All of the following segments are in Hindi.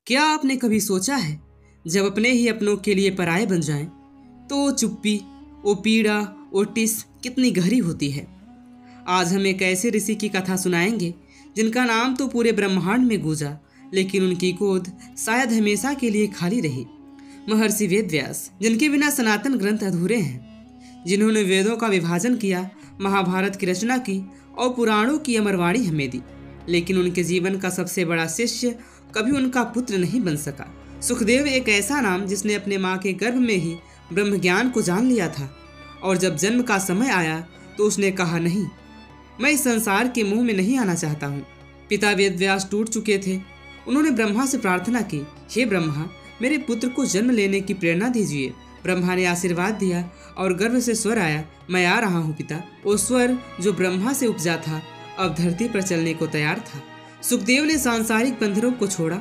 क्या आपने कभी सोचा है जब अपने ही अपनों के लिए पराये बन जाएं, तो वो चुप्पी, वो पीड़ा, वो टिस कितनी गहरी होती है। आज हम एक ऐसे ऋषि की कथा सुनाएंगे जिनका नाम तो पूरे ब्रह्मांड में गूंजा, लेकिन उनकी गोद शायद हमेशा के लिए खाली रही। महर्षि वेदव्यास, जिनके बिना सनातन ग्रंथ अधूरे हैं, जिन्होंने वेदों का विभाजन किया, महाभारत की रचना की और पुराणों की अमरवाणी हमें दी, लेकिन उनके जीवन का सबसे बड़ा शिष्य कभी उनका पुत्र नहीं बन सका। सुखदेव एक ऐसा नाम जिसने अपने माँ के गर्भ में ही ब्रह्म ज्ञान को जान लिया था, और जब जन्म का समय आया तो उसने कहा, नहीं, मैं इस संसार के मुंह में नहीं आना चाहता हूँ। पिता वेदव्यास टूट चुके थे। उन्होंने ब्रह्मा से प्रार्थना की, हे ब्रह्मा, मेरे पुत्र को जन्म लेने की प्रेरणा दीजिए। ब्रह्मा ने आशीर्वाद दिया और गर्भ से स्वर आया, मैं आ रहा हूँ पिता। वो स्वर जो ब्रह्मा से उपजा था अब धरती पर चलने को तैयार था। सुखदेव ने सांसारिक बंधनों को छोड़ा,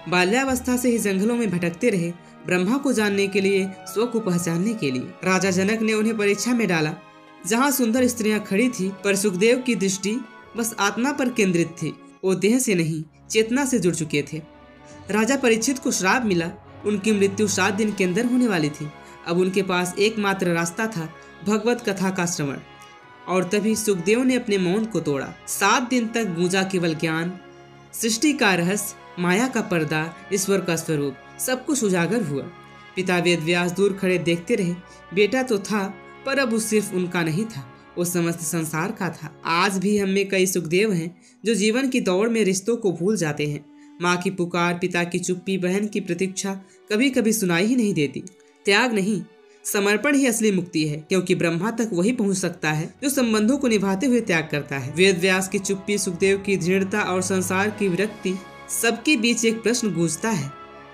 बाल्यावस्था से ही जंगलों में भटकते रहे, ब्रह्मा को जानने के लिए, स्व को पहचानने के लिए। राजा जनक ने उन्हें परीक्षा में डाला, जहाँ सुंदर स्त्रियां खड़ी थी, पर सुखदेव की दृष्टि बस आत्मा पर केंद्रित थी। वो देह से नहीं, चेतना से जुड़ चुके थे। राजा परीक्षित को श्राप मिला, उनकी मृत्यु 7 दिन के अंदर होने वाली थी। अब उनके पास एकमात्र रास्ता था, भगवत कथा का श्रवण। और तभी सुखदेव ने अपने मौन को तोड़ा। 7 दिन तक गूंजा केवल ज्ञान, सृष्टि का रहस्य, माया का पर्दा, ईश्वर का स्वरूप, सब कुछ उजागर हुआ। पिता वेदव्यास दूर खड़े देखते रहे। बेटा तो था, पर अब वो सिर्फ उनका नहीं था, वो समस्त संसार का था। आज भी हम में कई सुखदेव हैं जो जीवन की दौड़ में रिश्तों को भूल जाते हैं। माँ की पुकार, पिता की चुप्पी, बहन की प्रतीक्षा कभी कभी सुनाई ही नहीं देती। त्याग नहीं, समर्पण ही असली मुक्ति है, क्योंकि ब्रह्मा तक वही पहुंच सकता है जो संबंधों को निभाते हुए त्याग करता है। वेदव्यास की चुप्पी, सुखदेव की दृढ़ता और संसार की विरक्ति, सबके बीच एक प्रश्न गूंजता है,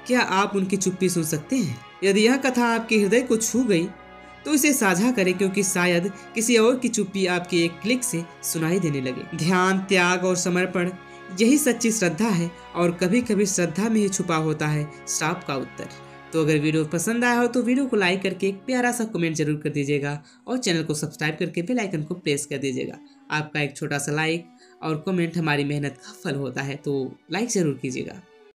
क्या आप उनकी चुप्पी सुन सकते हैं? यदि यह कथा आपके हृदय को छू गई तो इसे साझा करें, क्योंकि शायद किसी और की चुप्पी आपके एक क्लिक से सुनाई देने लगे। ध्यान, त्याग और समर्पण, यही सच्ची श्रद्धा है, और कभी कभी श्रद्धा में ही छुपा होता है श्राप का उत्तर। तो अगर वीडियो पसंद आया हो तो वीडियो को लाइक करके एक प्यारा सा कमेंट जरूर कर दीजिएगा, और चैनल को सब्सक्राइब करके बेल आइकन को प्रेस कर दीजिएगा। आपका एक छोटा सा लाइक और कमेंट हमारी मेहनत का फल होता है, तो लाइक जरूर कीजिएगा।